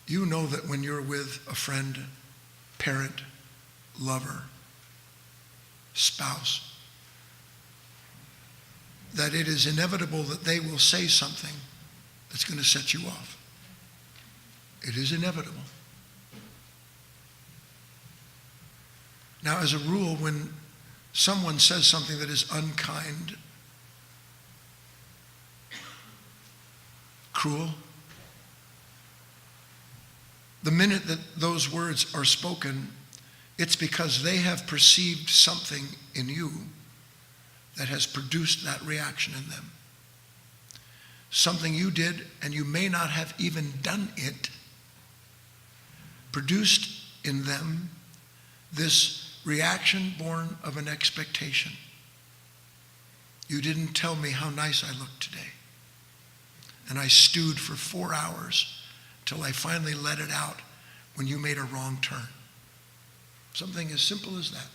You know that when you're with a friend, parent, lover, spouse, that it is inevitable that they will say something that's going to set you off. It is inevitable. Now, as a rule, when someone says something that is unkind, cruel, the minute that those words are spoken, it's because they have perceived something in you that has produced that reaction in them. Something you did, and you may not have even done it, produced in them this reaction born of an expectation. You didn't tell me how nice I looked today. And I stewed for 4 hours till I finally let it out when you made a wrong turn. Something as simple as that.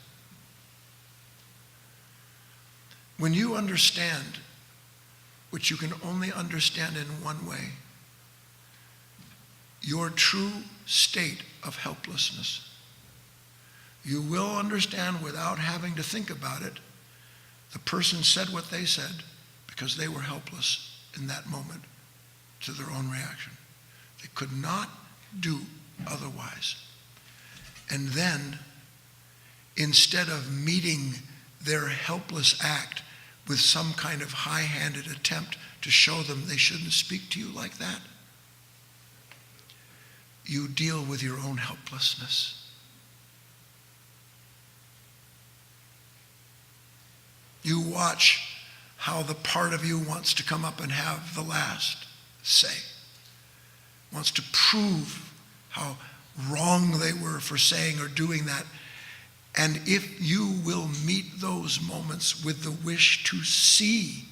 When you understand, which you can only understand in one way, your true state of helplessness, you will understand without having to think about it, the person said what they said because they were helpless in that moment to their own reaction. They could not do otherwise. And then, instead of meeting their helpless act with some kind of high-handed attempt to show them they shouldn't speak to you like that, you deal with your own helplessness. You watch how the part of you wants to come up and have the last say, wants to prove how wrong they were for saying or doing that. And if you will meet those moments with the wish to see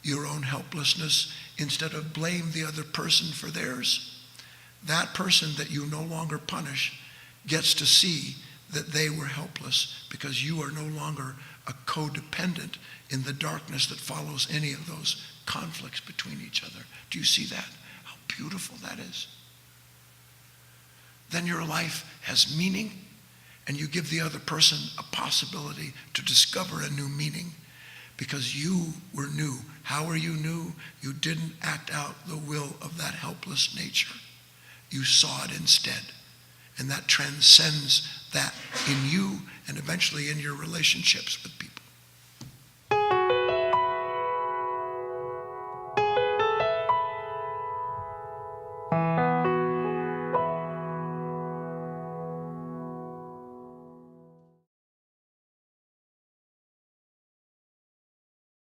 your own helplessness instead of blame the other person for theirs, that person that you no longer punish gets to see that they were helpless because you are no longer a codependent in the darkness that follows any of those conflicts between each other. Do you see that? How beautiful that is. Then your life has meaning, and you give the other person a possibility to discover a new meaning because you were new. How are you new? You didn't act out the will of that helpless nature. You saw it instead. And that transcends that in you and eventually in your relationships with people.